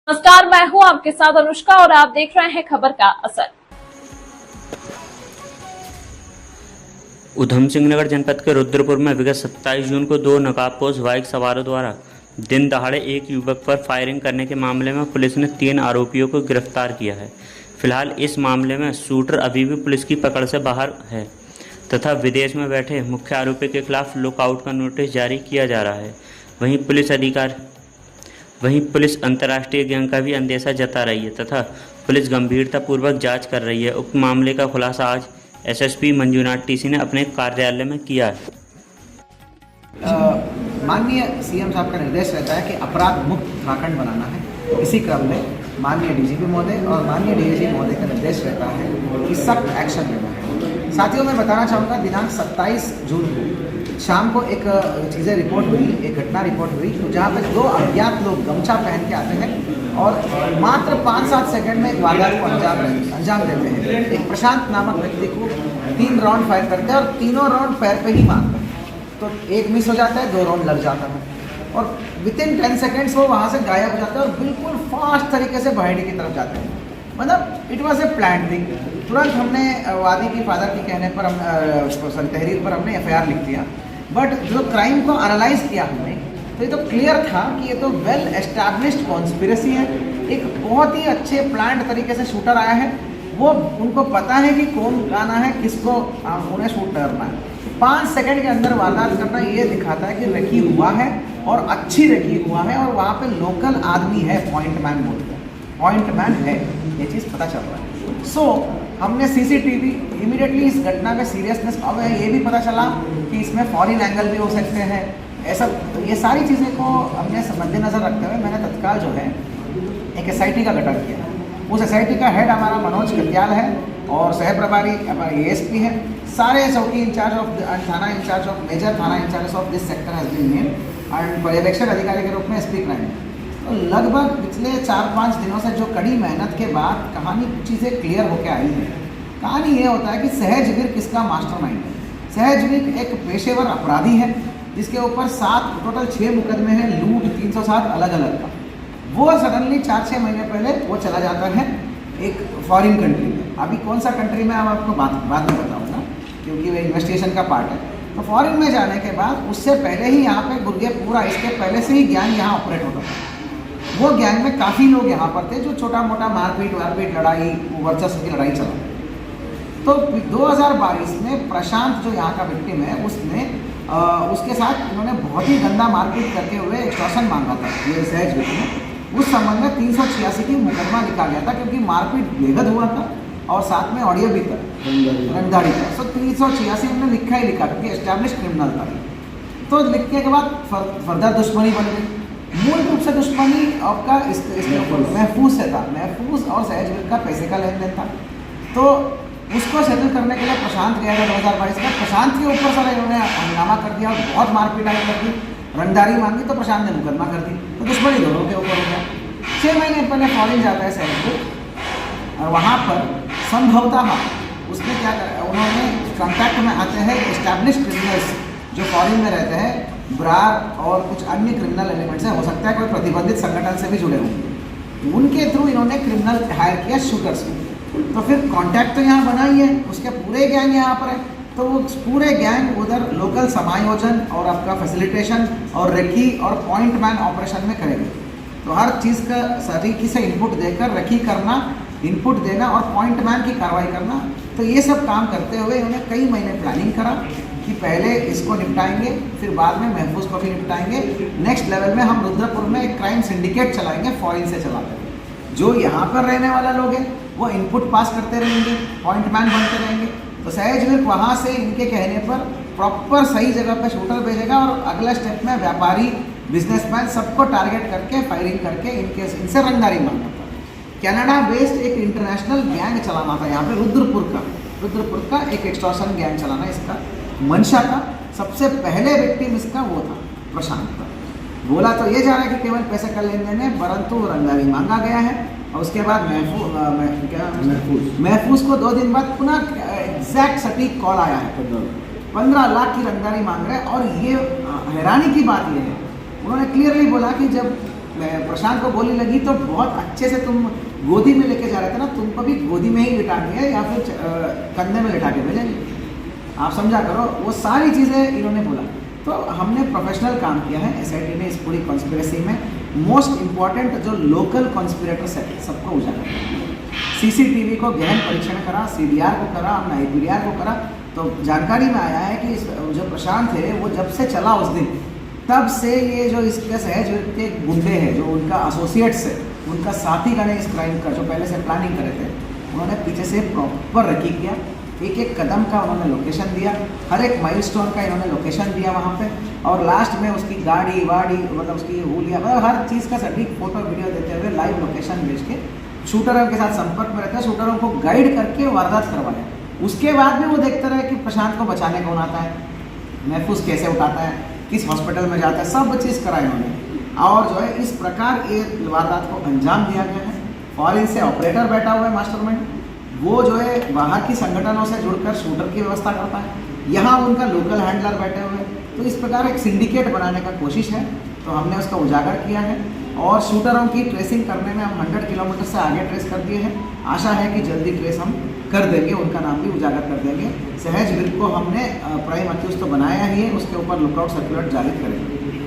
नमस्कार, मैं हूं आपके साथ अनुष्का और आप देख रहे हैं खबर का असर। उधम सिंह नगर जनपद के रुद्रपुर में विगत 27 जून को दो नकाबपोश बाइक सवारों द्वारा दिन दहाड़े एक युवक पर फायरिंग करने के मामले में पुलिस ने 3 आरोपियों को गिरफ्तार किया है। फिलहाल इस मामले में शूटर अभी भी पुलिस की पकड़ से बाहर है तथा विदेश में बैठे मुख्य आरोपी के खिलाफ लुकआउट का नोटिस जारी किया जा रहा है। वहीं पुलिस अंतर्राष्ट्रीय गैंग का भी अंदेशा जता रही है तथा पुलिस गंभीरतापूर्वक जांच कर रही है। उक्त मामले का खुलासा आज एसएसपी मंजुनाथ टीसी ने अपने कार्यालय में किया है। माननीय सीएम साहब का निर्देश रहता है कि अपराध मुक्त उत्तराखंड बनाना है। इसी क्रम में माननीय डीजीपी महोदय और माननीय डीआईजी महोदय का निर्देश रहता है कि सख्त एक्शन लेना है। साथियों, मैं बताना चाहूँगा, दिनांक 27 जून को शाम को एक चीज़ें रिपोर्ट हुई, एक घटना रिपोर्ट हुई तो जहाँ पर 2 अज्ञात लोग गमछा पहन के आते हैं और मात्र 5-7 सेकंड में एक वारदात को अंजाम देते हैं। एक प्रशांत नामक व्यक्ति को 3 राउंड फायर करते हैं और तीनों राउंड पैर पे ही मारते हैं। तो एक मिस हो जाता है, 2 राउंड लग जाता है और विदिन 10 सेकेंड्स वो वहाँ से गायब हो जाता है और बिल्कुल फास्ट तरीके से बहेड़ी की तरफ जाते हैं। मतलब it was a plan thing. तुरंत हमने वादी की फादर के कहने पर हम तहरीर पर हमने FIR लिख दिया। बट जो क्राइम को एनालाइज किया हमने तो ये तो क्लियर था कि ये तो वेल एस्टैब्लिश्ड कॉन्स्पिरेसी है। एक बहुत ही अच्छे प्लान्ड तरीके से शूटर आया है। वो उनको पता है कि कौन गाना है, किसको उन्हें शूट करना है। 5 सेकंड के अंदर वारदात करना ये दिखाता है कि रखी हुआ है और अच्छी रखी हुआ है और वहाँ पे लोकल आदमी है, पॉइंट मैन बोलते हैं, पॉइंट मैन है, ये चीज़ पता चल रहा है। सो हमने CCTV इमीडिएटली इस घटना में सीरियसनेस, अब ये भी पता चला कि इसमें फॉरेन एंगल भी हो सकते हैं, ऐसा तो ये सारी चीज़ें को हमने मद्देनज़र रखते हुए मैंने तत्काल जो है एक SIT का गठन किया। उस SIT का हेड हमारा मनोज कत्याल है और सह प्रभारी हमारा ASP है। सारे चौकी इंचार्ज ऑफ थाना इंचार्ज ऑफ मेजर थाना incharge of this sector has been named and पर्यवेक्षक अधिकारी के रूप में SP क्राइम। तो लगभग पिछले 4-5 दिनों से जो कड़ी मेहनत के बाद कहानी कुछ चीज़ें क्लियर होकर आई है। कहानी ये होता है कि सहजवीर किसका मास्टरमाइंड है। सहजवीर एक पेशेवर अपराधी है जिसके ऊपर टोटल 6 मुकदमे हैं, लूट 307 अलग अलग का। वो सडनली 4-6 महीने पहले वो चला जाता है एक फॉरेन कंट्री में। अभी कौन सा कंट्री में हम आपको बाद में बताऊँगा क्योंकि वो इन्वेस्टिगेशन का पार्ट है। तो फॉरेन में जाने के बाद उससे पहले ही यहाँ पे गुर्गे पूरा इसके पहले से ही गैंग यहाँ ऑपरेट होता था। वो गैंग में काफ़ी लोग यहाँ पर थे जो छोटा मोटा मारपीट लड़ाई, वर्चस्व की लड़ाई चला। तो 2022 में प्रशांत जो यहाँ का विक्टिम है उसके साथ उन्होंने बहुत ही गंदा मारपीट करके हुए एक्सटॉर्शन मांगा था ये सहज विक्टिम। उस संबंध में 386 की मुकदमा लिखा गया था क्योंकि मारपीट बेहद हुआ था और साथ में ऑडियो भी था, रंगदारी था। सो 386 हमने लिखा ही लिखा क्योंकि एस्टैब्लिश क्रिमिनल था। तो लिखने के बाद फर्दर दुश्मनी बन गई। मूल रूप से दुश्मनी आपका इसके ऊपर महफूज से था। महफूज और सहजवीर का पैसे का लेन देन था। तो उसको सेटल करने के लिए प्रशांत गया था 2022 में। प्रशांत के ऊपर सर इन्होंने हंगामा कर दिया और बहुत मारपीट आई कर दी, रंगदारी मांगी तो प्रशांत ने मुकदमा कर दी। तो दुश्मनी दोनों के ऊपर हो गया। 6 महीने पहले फॉरेन जाता है सहजवीर और वहाँ पर संभवतः उसने क्या करा, उन्होंने कॉन्टैक्ट में आते हैं एस्टैब्लिश क्रिमिनल्स जो फॉरेन में रहते हैं, ब्रार और कुछ अन्य क्रिमिनल एलिमेंट्स हैं, हो सकता है कोई प्रतिबंधित संगठन से भी जुड़े होंगे। उनके थ्रू इन्होंने क्रिमिनल हायर किया शूटर्स को। तो फिर कांटेक्ट तो यहाँ बना ही है, उसके पूरे गैंग यहाँ पर है। तो वो पूरे गैंग उधर लोकल समायोजन और आपका फैसिलिटेशन और रेकी और पॉइंट मैन ऑपरेशन में करेंगे। तो हर चीज़ का तरीके से इनपुट देकर रेकी करना, इनपुट देना और पॉइंट मैन की कार्रवाई करना। तो ये सब काम करते हुए इन्होंने कई महीने प्लानिंग करा कि पहले इसको निपटाएंगे, फिर बाद में महफूज को भी निपटाएंगे। नेक्स्ट लेवल में हम रुद्रपुर में एक क्राइम सिंडिकेट चलाएंगे, फॉरेन से चलाते हैं। जो यहाँ पर रहने वाला लोग हैं वो इनपुट पास करते रहेंगे, पॉइंट मैन बनते रहेंगे। तो सहजवीर वहाँ से इनके कहने पर प्रॉपर सही जगह पर शूटर भेजेगा और अगला स्टेप में व्यापारी, बिजनेसमैन सबको टारगेट करके फायरिंग करके इनसे रंगदारी मांगता था। कनाडा बेस्ड एक इंटरनेशनल गैंग चलाना था यहाँ पे रुद्रपुर का एक एक्सटॉर्शन गैंग चलाना इसका मंशा का। सबसे पहले विक्टिम इसका वो था प्रशांत का। बोला तो ये जा रहा है कि केवल पैसे का लेन देन है, परंतु रंगदारी मांगा गया है। और उसके बाद महफूज को 2 दिन बाद पुनः एग्जैक्ट सटीक कॉल आया है, 15 लाख की रंगदारी मांग रहे हैं। और ये हैरानी की बात ये है, उन्होंने क्लियरली बोला कि जब प्रशांत को गोली लगी तो बहुत अच्छे से तुम गोदी में लेके जा रहे थे ना, तुमको भी गोदी में ही लिटा दिया या फिर कंधे में लिटा के भेजेंगे, आप समझा करो। वो सारी चीज़ें इन्होंने बोला। तो हमने प्रोफेशनल काम किया है एसआईटी ने इस पूरी कॉन्स्पिरेसी में। मोस्ट इम्पॉर्टेंट जो लोकल कॉन्स्पिरेटर्स है सबको उजागर किया, सीसीटीवी को गहन परीक्षण करा, सीडीआर को करा, हमने आईपीडीआर को करा। तो जानकारी में आया है कि जो प्रशांत है वो जब से चला उस दिन, तब से ये जो इसके सहज के गुंडे हैं, जो उनका एसोसिएट्स है, उनका साथी गण है इस क्राइम का, जो पहले से प्लानिंग करे थे, उन्होंने पीछे से प्रॉपर रखी किया। एक एक कदम का उन्होंने लोकेशन दिया, हर एक माइलस्टोन का इन्होंने लोकेशन दिया वहाँ पे, और लास्ट में उसकी गाड़ी वाड़ी मतलब उसकी हुलिया मतलब हर चीज़ का सटीक फोटो वीडियो देते हुए लाइव लोकेशन भेज के शूटरों के साथ संपर्क में रहते हैं, शूटरों को गाइड करके वारदात करवाया। उसके बाद में वो देखते रहे कि प्रशांत को बचाने कौन आता है, महफूज कैसे उठाता है, किस हॉस्पिटल में जाता है, सब चीज़ करा इन्होंने। और जो है इस प्रकार ये वारदात को अंजाम दिया गया है। फॉरेन से ऑपरेटर बैठा हुआ है मास्टरमाइंड, वो जो है बाहर की संगठनों से जुड़कर शूटर की व्यवस्था करता है, यहाँ उनका लोकल हैंडलर बैठे हुए हैं। तो इस प्रकार एक सिंडिकेट बनाने का कोशिश है, तो हमने उसका उजागर किया है। और शूटरों की ट्रेसिंग करने में हम 100 किलोमीटर से आगे ट्रेस कर दिए हैं। आशा है कि जल्दी ट्रेस हम कर देंगे, उनका नाम भी उजागर कर देंगे। सहज विर्क को हमने प्राइम अक्यूज तो बनाया ही है, उसके ऊपर लुकआउट सर्कुलर जारी करेंगे।